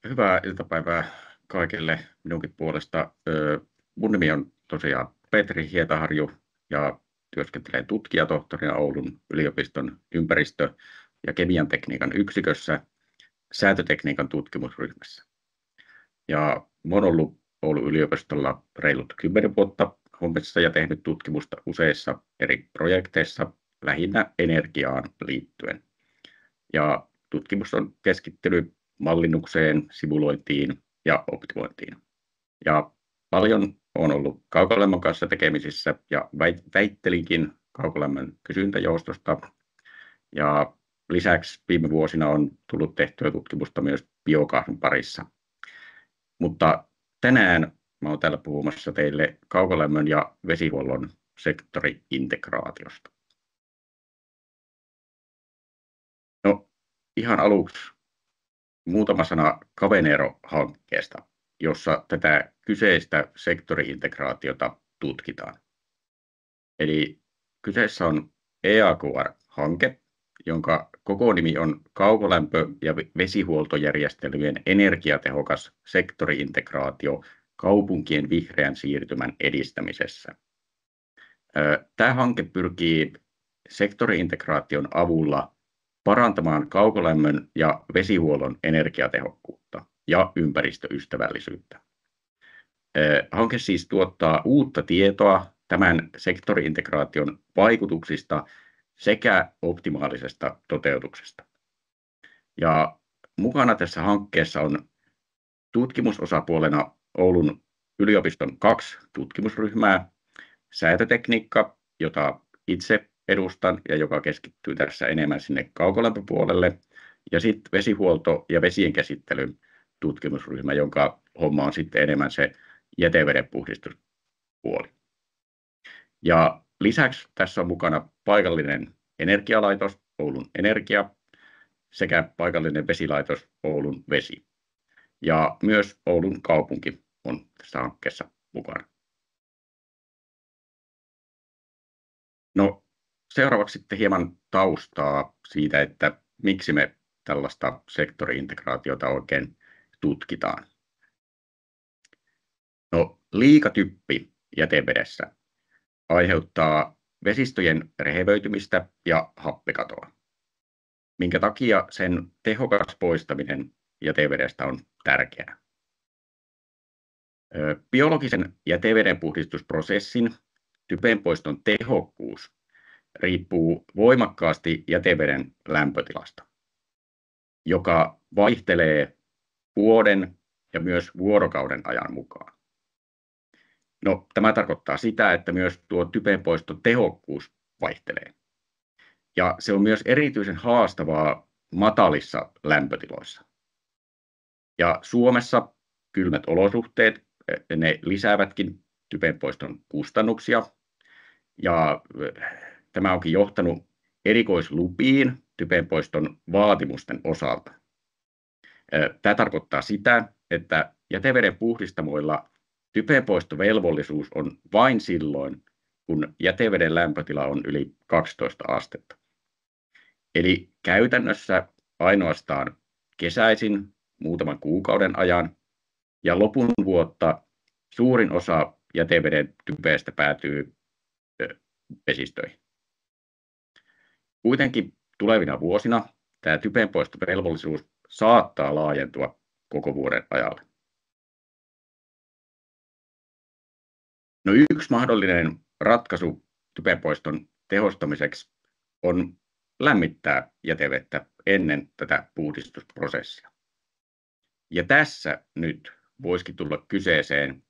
Hyvää iltapäivää kaikille minunkin puolesta. Mun nimi on tosiaan Petri Hietaharju ja työskentelen tutkijatohtorina Oulun yliopiston ympäristö- ja kemian tekniikan yksikössä säätötekniikan tutkimusryhmässä. Ja mä oon ollut Oulun yliopistolla reilut 10 vuotta hommissa ja tehnyt tutkimusta useissa eri projekteissa, lähinnä energiaan liittyen. Ja tutkimus on keskittynyt mallinnukseen, simulointiin ja optimointiin. Ja paljon olen ollut kaukolämmön kanssa tekemisissä ja väittelinkin kaukolämmön kysyntäjoustosta. Ja lisäksi viime vuosina on tullut tehtyä tutkimusta myös biokaasun parissa. Mutta tänään mä olen täällä puhumassa teille kaukolämmön ja vesihuollon sektori-integraatiosta. No, ihan aluksi muutama sana Kavenero-hankkeesta, jossa tätä kyseistä sektori-integraatiota tutkitaan. Eli kyseessä on EAKR-hanke, jonka koko nimi on Kaukolämpö- ja vesihuoltojärjestelmien energiatehokas sektori-integraatio kaupunkien vihreän siirtymän edistämisessä. Tämä hanke pyrkii sektori-integraation avulla parantamaan kaukolämmön ja vesihuollon energiatehokkuutta ja ympäristöystävällisyyttä. Hanke siis tuottaa uutta tietoa tämän sektori-integraation vaikutuksista sekä optimaalisesta toteutuksesta. Ja mukana tässä hankkeessa on tutkimusosapuolena Oulun yliopiston 2 tutkimusryhmää, säätötekniikka, jota itse edustan ja joka keskittyy tässä enemmän sinne kaukolämpöpuolelle, ja sitten vesihuolto ja vesien käsittelyn tutkimusryhmä, jonka homma on sitten enemmän se jäteveden puhdistuspuoli. Ja lisäksi tässä on mukana paikallinen energialaitos Oulun Energia sekä paikallinen vesilaitos Oulun Vesi. Ja myös Oulun kaupunki on tässä hankkeessa mukana. No, seuraavaksi sitten hieman taustaa siitä, että miksi me tällaista sektori-integraatiota oikein tutkitaan. No, liikatyppi jätevedessä aiheuttaa vesistöjen rehevöitymistä ja happikatoa, minkä takia sen tehokas poistaminen jätevedestä on tärkeää. Biologisen jäteveden puhdistusprosessin typenpoiston tehokkuus riippuu voimakkaasti jäteveden lämpötilasta, joka vaihtelee vuoden ja myös vuorokauden ajan mukaan. No, tämä tarkoittaa sitä, että myös tuo typenpoiston tehokkuus vaihtelee. Ja se on myös erityisen haastavaa matalissa lämpötiloissa. Ja Suomessa kylmät olosuhteet, ne lisäävätkin typenpoiston kustannuksia. Ja tämä onkin johtanut erikoislupiin typenpoiston vaatimusten osalta. Tämä tarkoittaa sitä, että jäteveden puhdistamoilla typenpoistovelvollisuus on vain silloin, kun jäteveden lämpötila on yli 12 astetta. Eli käytännössä ainoastaan kesäisin muutaman kuukauden ajan ja lopun vuotta suurin osa jäteveden typeestä päätyy vesistöihin. Kuitenkin tulevina vuosina tämä typenpoistovelvollisuus saattaa laajentua koko vuoden ajalle. No, yksi mahdollinen ratkaisu typenpoiston tehostamiseksi on lämmittää jätevettä ennen tätä puhdistusprosessia. Ja tässä nyt voisikin tulla kyseeseen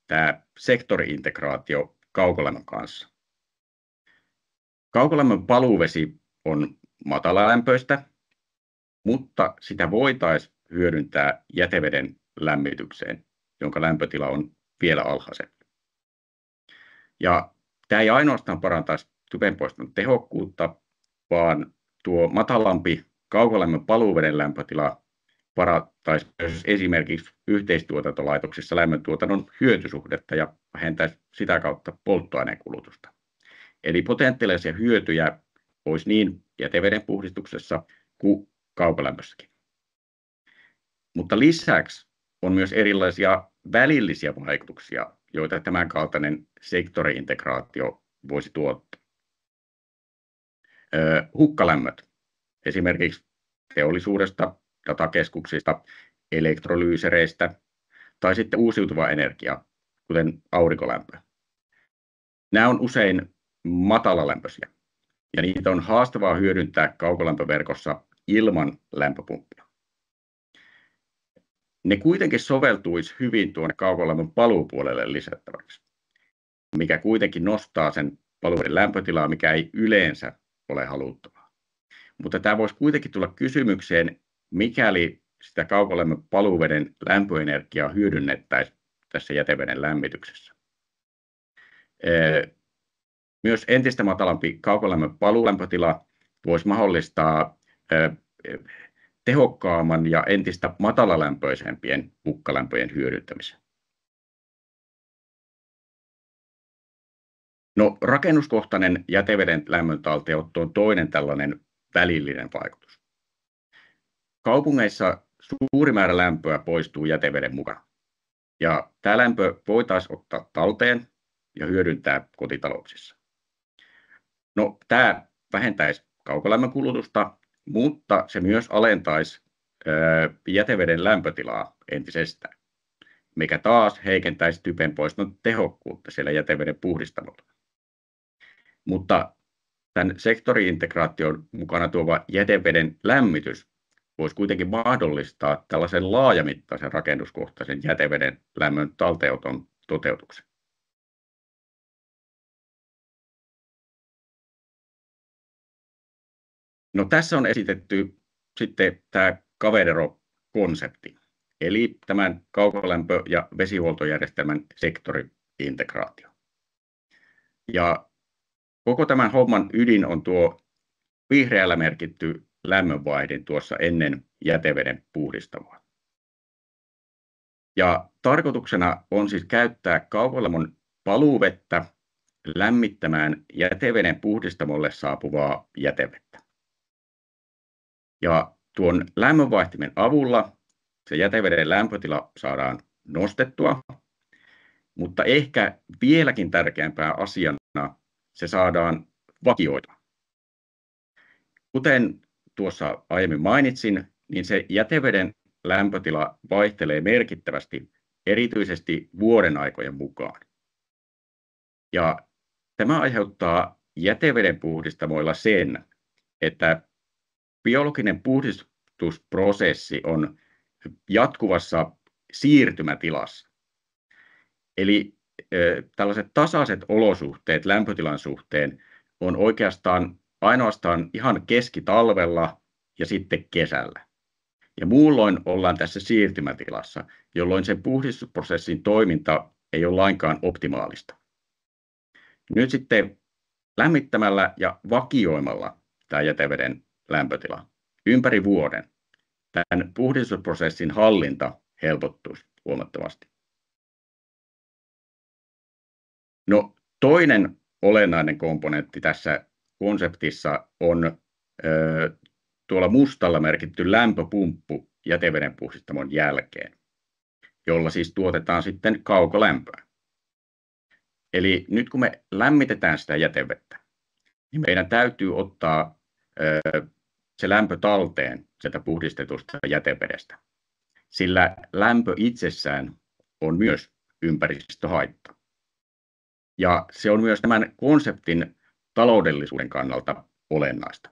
tämä sektori-integraatio kaukolämmön kanssa. Kaukolämmön paluuvesi on matalalämpöistä, mutta sitä voitaisiin hyödyntää jäteveden lämmitykseen, jonka lämpötila on vielä alhaisempi. Ja tämä ei ainoastaan parantaisi typenpoiston tehokkuutta, vaan tuo matalampi kaukolämmön paluuveden lämpötila parantaisi myös esimerkiksi yhteistuotantolaitoksissa lämmöntuotannon hyötysuhdetta ja vähentäisi sitä kautta polttoaineen kulutusta. Eli potentiaalisia hyötyjä olisi niin jäteveden puhdistuksessa kuin kaukolämmössäkin. Mutta lisäksi on myös erilaisia välillisiä vaikutuksia, joita tämänkaltainen sektori-integraatio voisi tuottaa. Hukkalämmöt, esimerkiksi teollisuudesta, datakeskuksista, elektrolyysereistä tai sitten uusiutuva energia, kuten aurinkolämpö. Nämä on usein matalalämpöisiä ja niitä on haastavaa hyödyntää kaukolämpöverkossa ilman lämpöpumppia. Ne kuitenkin soveltuisi hyvin tuonne kaukolämmön paluupuolelle lisättäväksi, mikä kuitenkin nostaa sen paluuveden lämpötilaa, mikä ei yleensä ole haluttavaa. Mutta tämä voisi kuitenkin tulla kysymykseen, mikäli sitä kaukolämmön paluuveden lämpöenergiaa hyödynnettäisiin tässä jäteveden lämmityksessä. Myös entistä matalampi kaukolämmön paluulämpötila voisi mahdollistaa tehokkaamman ja entistä matalalämpöisempien hukkalämpöjen hyödyntämisen. No, rakennuskohtainen jäteveden lämmön talteenotto on toinen tällainen välillinen vaikutus. Kaupungeissa suuri määrä lämpöä poistuu jäteveden mukana. Ja tämä lämpö voitaisiin ottaa talteen ja hyödyntää kotitalouksissa. No, tämä vähentäisi kaukolämmön kulutusta, mutta se myös alentaisi jäteveden lämpötilaa entisestään, mikä taas heikentäisi typenpoiston tehokkuutta siellä jäteveden puhdistamolla. Mutta tämän sektori-integraation mukana tuova jäteveden lämmitys voisi kuitenkin mahdollistaa tällaisen laajamittaisen rakennuskohtaisen jäteveden lämmön talteenoton toteutuksen. No, tässä on esitetty sitten tämä Cavadero-konsepti, eli tämän kaukolämpö- ja vesihuoltojärjestelmän sektori-integraatio. Ja koko tämän homman ydin on tuo vihreällä merkitty lämmönvaihdin tuossa ennen jäteveden puhdistamoa. Ja tarkoituksena on siis käyttää kaukolämmön paluuvettä lämmittämään jäteveden puhdistamolle saapuvaa jätevettä. Ja tuon lämmönvaihtimen avulla se jäteveden lämpötila saadaan nostettua, mutta ehkä vieläkin tärkeämpää asiana se saadaan vakioitua. Kuten tuossa aiemmin mainitsin, niin se jäteveden lämpötila vaihtelee merkittävästi, erityisesti vuodenaikojen mukaan. Ja tämä aiheuttaa jäteveden puhdistamoilla sen, että biologinen puhdistusprosessi on jatkuvassa siirtymätilassa. Eli tällaiset tasaiset olosuhteet lämpötilan suhteen on oikeastaan ainoastaan ihan keskitalvella ja sitten kesällä. Ja muulloin ollaan tässä siirtymätilassa, jolloin sen puhdistusprosessin toiminta ei ole lainkaan optimaalista. Nyt sitten lämmittämällä ja vakioimalla tämä jäteveden lämpötila ympäri vuoden, tämän puhdistusprosessin hallinta helpottuisi huomattavasti. No, toinen olennainen komponentti tässä konseptissa on tuolla mustalla merkitty lämpöpumppu jäteveden puhdistamon jälkeen, jolla siis tuotetaan sitten kaukolämpöä. Eli nyt kun me lämmitetään sitä jätevettä, niin meidän täytyy ottaa se lämpö talteen sieltä puhdistetusta jätevedestä, sillä lämpö itsessään on myös ympäristöhaitta. Ja se on myös tämän konseptin taloudellisuuden kannalta olennaista.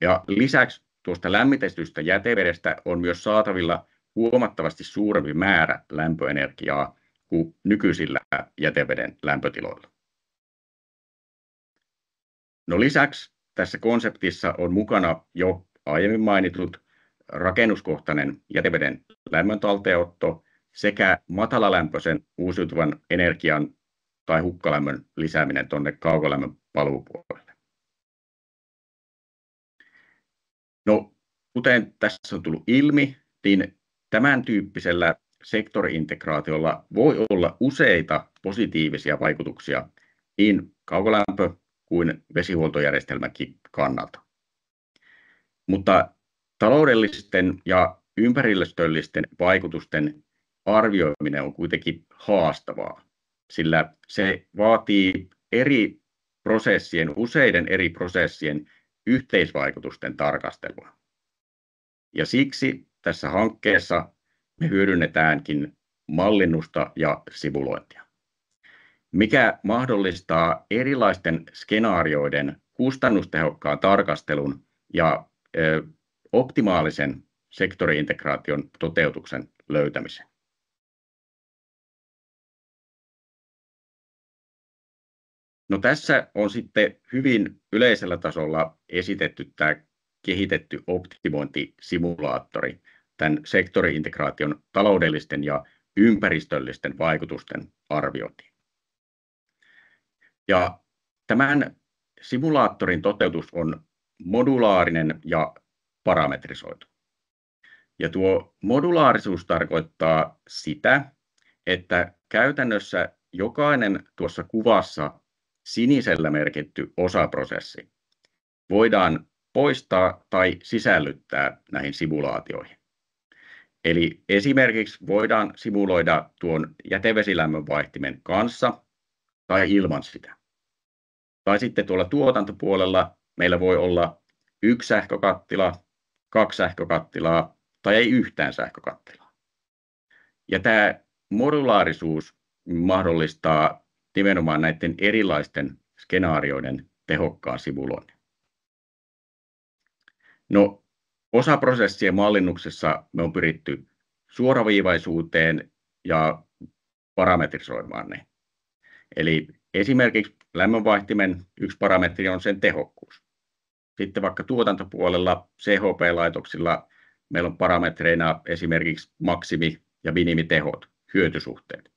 Ja lisäksi tuosta lämmitetystä jätevedestä on myös saatavilla huomattavasti suurempi määrä lämpöenergiaa kuin nykyisillä jäteveden lämpötiloilla. No, lisäksi tässä konseptissa on mukana jo aiemmin mainitut rakennuskohtainen jäteveden lämmön talteenotto sekä matalalämpöisen uusiutuvan energian tai hukkalämmön lisääminen tuonne kaukolämmön paluupuolelle. No, kuten tässä on tullut ilmi, niin tämän tyyppisellä sektori-integraatiolla voi olla useita positiivisia vaikutuksia niin kaukolämpö- kuin vesihuoltojärjestelmänkin kannalta. Mutta taloudellisten ja ympäristöllisten vaikutusten arvioiminen on kuitenkin haastavaa, sillä se vaatii useiden eri prosessien yhteisvaikutusten tarkastelua. Ja siksi tässä hankkeessa me hyödynnetäänkin mallinnusta ja simulointia, mikä mahdollistaa erilaisten skenaarioiden kustannustehokkaan tarkastelun ja optimaalisen sektori-integraation toteutuksen löytämisen. No tässä on sitten hyvin yleisellä tasolla esitetty tämä kehitetty optimointisimulaattori tämän sektori-integraation taloudellisten ja ympäristöllisten vaikutusten arviointiin. Ja tämän simulaattorin toteutus on modulaarinen ja parametrisoitu. Ja tuo modulaarisuus tarkoittaa sitä, että käytännössä jokainen tuossa kuvassa sinisellä merkitty osaprosessi voidaan poistaa tai sisällyttää näihin simulaatioihin. Eli esimerkiksi voidaan simuloida tuon jätevesilämmönvaihtimen kanssa tai ilman sitä. Tai sitten tuolla tuotantopuolella meillä voi olla 1 sähkökattila, 2 sähkökattilaa tai ei yhtään sähkökattilaa. Ja tämä modulaarisuus mahdollistaa nimenomaan näiden erilaisten skenaarioiden tehokkaan simuloinnin. No, osaprosessien mallinnuksessa me on pyritty suoraviivaisuuteen ja parametrisoimaan ne. Eli esimerkiksi lämmönvaihtimen yksi parametri on sen tehokkuus. Sitten vaikka tuotantopuolella CHP-laitoksilla meillä on parametreina esimerkiksi maksimi- ja minimitehot, hyötysuhteet.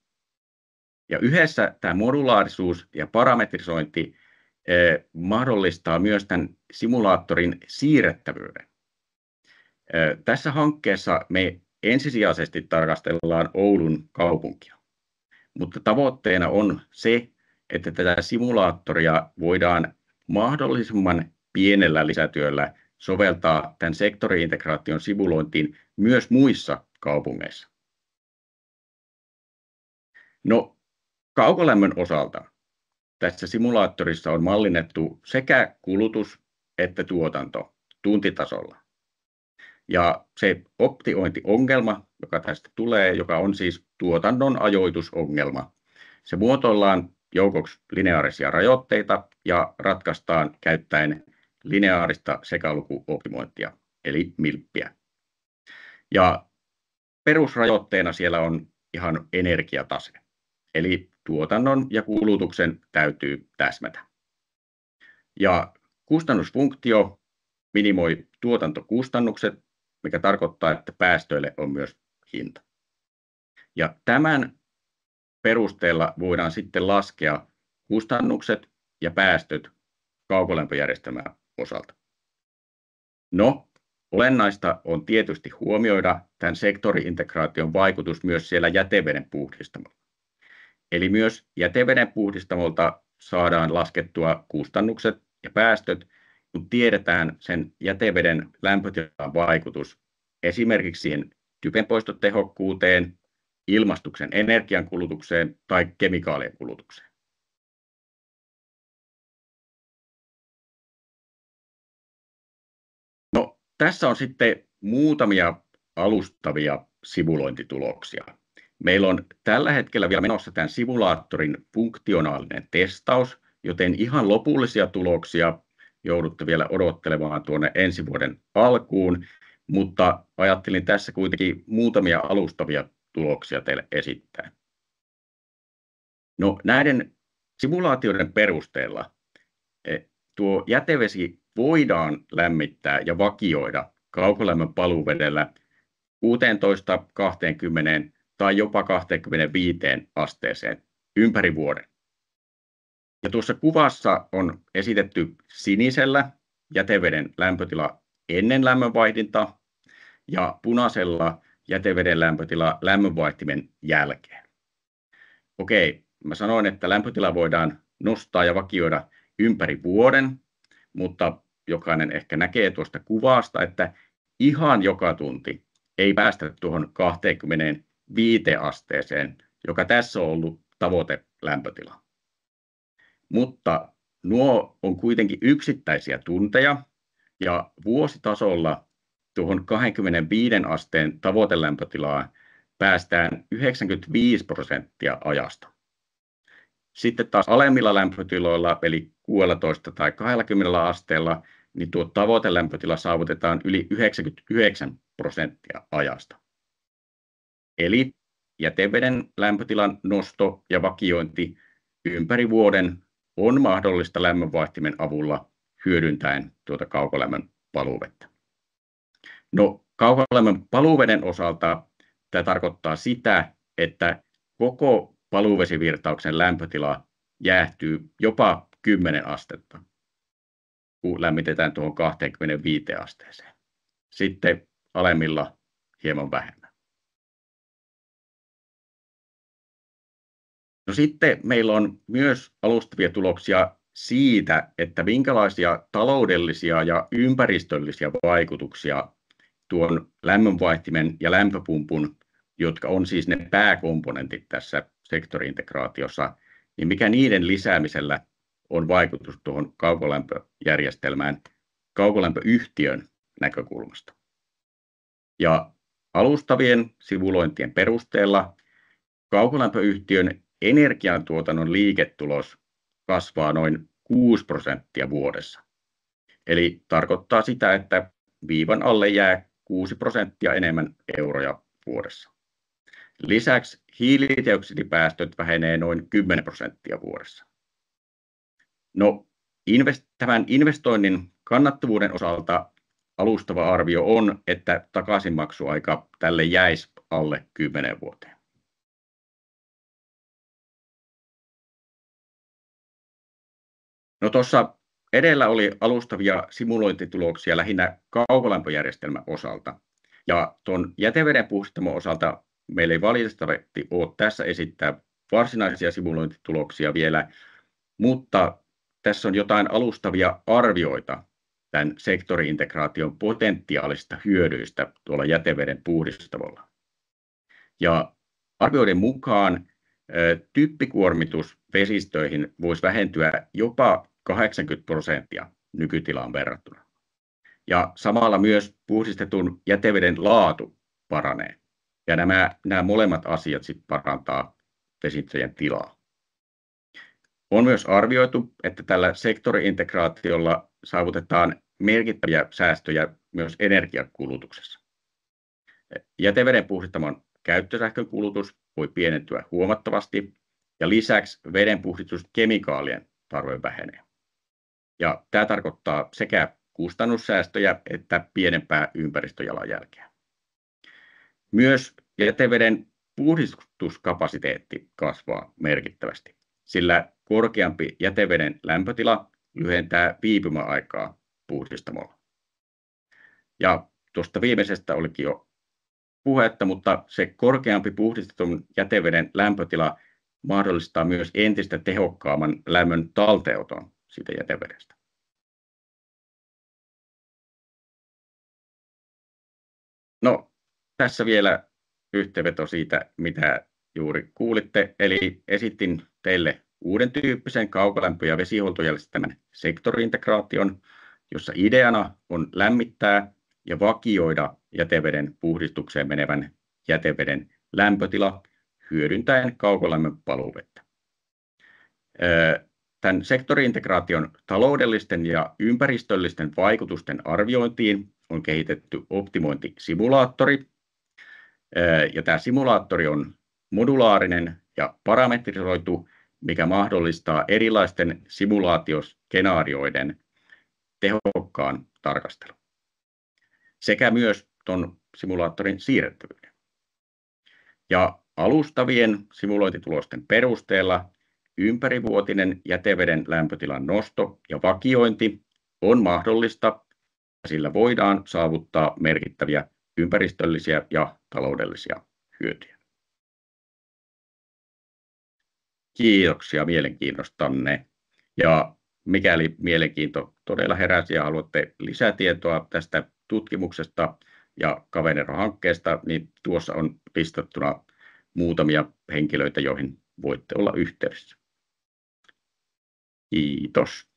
Ja yhdessä tämä modulaarisuus ja parametrisointi mahdollistaa myös tämän simulaattorin siirrettävyyden. Tässä hankkeessa me ensisijaisesti tarkastellaan Oulun kaupunkia, mutta tavoitteena on se, että tätä simulaattoria voidaan mahdollisimman pienellä lisätyöllä soveltaa tämän sektori-integraation simulointiin myös muissa kaupungeissa. No, kaukolämmön osalta tässä simulaattorissa on mallinnettu sekä kulutus että tuotanto tuntitasolla. Ja se optimointiongelma, joka tästä tulee, joka on siis tuotannon ajoitusongelma, se muotoillaan joukoksi lineaarisia rajoitteita ja ratkaistaan käyttäen lineaarista sekalukuoptimointia, eli milppiä. Ja perusrajoitteena siellä on ihan energiatase, eli tuotannon ja kulutuksen täytyy täsmätä. Ja kustannusfunktio minimoi tuotantokustannukset, mikä tarkoittaa, että päästöille on myös hinta. Ja tämän perusteella voidaan sitten laskea kustannukset ja päästöt kaukolämpöjärjestelmän osalta. No, olennaista on tietysti huomioida tämän sektori-integraation vaikutus myös siellä jäteveden puhdistamolla. Eli myös jäteveden puhdistamolta saadaan laskettua kustannukset ja päästöt, kun tiedetään sen jäteveden lämpötilan vaikutus esimerkiksi siihen typenpoistotehokkuuteen, ilmastuksen energiankulutukseen tai kemikaalien kulutukseen. No, tässä on sitten muutamia alustavia simulointituloksia. Meillä on tällä hetkellä vielä menossa tämän simulaattorin funktionaalinen testaus, joten ihan lopullisia tuloksia joudutte vielä odottelemaan tuonne ensi vuoden alkuun, mutta ajattelin tässä kuitenkin muutamia alustavia tuloksia teille esittää. No, näiden simulaatioiden perusteella tuo jätevesi voidaan lämmittää ja vakioida kaukolämmön paluuvedellä 16, 20 tai jopa 25 asteeseen ympäri vuoden. Ja tuossa kuvassa on esitetty sinisellä jäteveden lämpötila ennen lämmönvaihdintaa ja punaisella jäteveden lämpötila lämmönvaihtimen jälkeen. Okei, mä sanoin, että lämpötila voidaan nostaa ja vakioida ympäri vuoden, mutta jokainen ehkä näkee tuosta kuvasta, että ihan joka tunti ei päästä tuohon 25 asteeseen, joka tässä on ollut tavoite lämpötila. Mutta nuo on kuitenkin yksittäisiä tunteja, ja vuositasolla tuohon 25 asteen tavoitelämpötilaan päästään 95% ajasta. Sitten taas alemmilla lämpötiloilla, eli 16 tai 20 asteella, niin tuo tavoitelämpötila saavutetaan yli 99% ajasta. Eli jäteveden lämpötilan nosto ja vakiointi ympäri vuoden on mahdollista lämmönvaihtimen avulla hyödyntäen tuota kaukolämmön paluuvettä. No, kaukolämmön paluuveden osalta tämä tarkoittaa sitä, että koko paluuvesivirtauksen lämpötila jäähtyy jopa 10 astetta, kun lämmitetään tuohon 25 asteeseen. Sitten alemmilla hieman vähemmän. No sitten meillä on myös alustavia tuloksia siitä, että minkälaisia taloudellisia ja ympäristöllisiä vaikutuksia tuon lämmönvaihtimen ja lämpöpumpun, jotka on siis ne pääkomponentit tässä sektori-integraatiossa, niin mikä niiden lisäämisellä on vaikutus tuohon kaukolämpöjärjestelmään kaukolämpöyhtiön näkökulmasta. Ja alustavien simulointien perusteella kaukolämpöyhtiön energiantuotannon liiketulos kasvaa noin 6% vuodessa. Eli tarkoittaa sitä, että viivan alle jää 6% enemmän euroja vuodessa. Lisäksi hiilidioksidipäästöt vähenee noin 10% vuodessa. No, tämän investoinnin kannattavuuden osalta alustava arvio on, että takaisinmaksuaika tälle jäisi alle 10 vuoteen. No tuossa edellä oli alustavia simulointituloksia lähinnä kaukolämpöjärjestelmän osalta. Ja tuon jäteveden puhdistamon osalta meillä ei valitettavasti ole tässä esittää varsinaisia simulointituloksia vielä, mutta tässä on jotain alustavia arvioita tämän sektori-integraation potentiaalisista hyödyistä tuolla jäteveden puhdistamolla. Ja arvioiden mukaan typpikuormitus vesistöihin voisi vähentyä jopa 80% nykytilaan verrattuna. Ja samalla myös puhdistetun jäteveden laatu paranee. Ja nämä molemmat asiat sitten parantaa vesistöjen tilaa. On myös arvioitu, että tällä sektori-integraatiolla saavutetaan merkittäviä säästöjä myös energiakulutuksessa. Jäteveden puhdistamon käyttösähkön kulutus voi pienentyä huomattavasti ja lisäksi vedenpuhdistuskemikaalien tarve vähenee. Ja tämä tarkoittaa sekä kustannussäästöjä että pienempää ympäristöjalanjälkeä. Myös jäteveden puhdistuskapasiteetti kasvaa merkittävästi, sillä korkeampi jäteveden lämpötila lyhentää viipymäaikaa puhdistamolla. Ja tuosta viimeisestä olikin jo puhetta, mutta se korkeampi puhdistetun jäteveden lämpötila mahdollistaa myös entistä tehokkaamman lämmön talteenoton siitä jätevedestä. No, tässä vielä yhteenveto siitä, mitä juuri kuulitte. Eli esittin teille uuden tyyppisen kaukolämpö- ja vesihuoltojärjestelmän sektori-integraation, jossa ideana on lämmittää ja vakioida jäteveden puhdistukseen menevän jäteveden lämpötila hyödyntäen kaukolämmön paluuvettä. Tämän sektori-integraation taloudellisten ja ympäristöllisten vaikutusten arviointiin on kehitetty optimointisimulaattori. Ja tämä simulaattori on modulaarinen ja parametrisoitu, mikä mahdollistaa erilaisten simulaatioskenaarioiden tehokkaan tarkastelun sekä myös tuon simulaattorin siirrettävyyden. Ja alustavien simulointitulosten perusteella ympärivuotinen jäteveden lämpötilan nosto ja vakiointi on mahdollista, ja sillä voidaan saavuttaa merkittäviä ympäristöllisiä ja taloudellisia hyötyjä. Kiitoksia mielenkiinnostanne. Ja mikäli mielenkiinto todella heräsi ja haluatte lisätietoa tästä tutkimuksesta, ja Kavenero-hankkeesta, niin tuossa on listattuna muutamia henkilöitä, joihin voitte olla yhteydessä. Kiitos.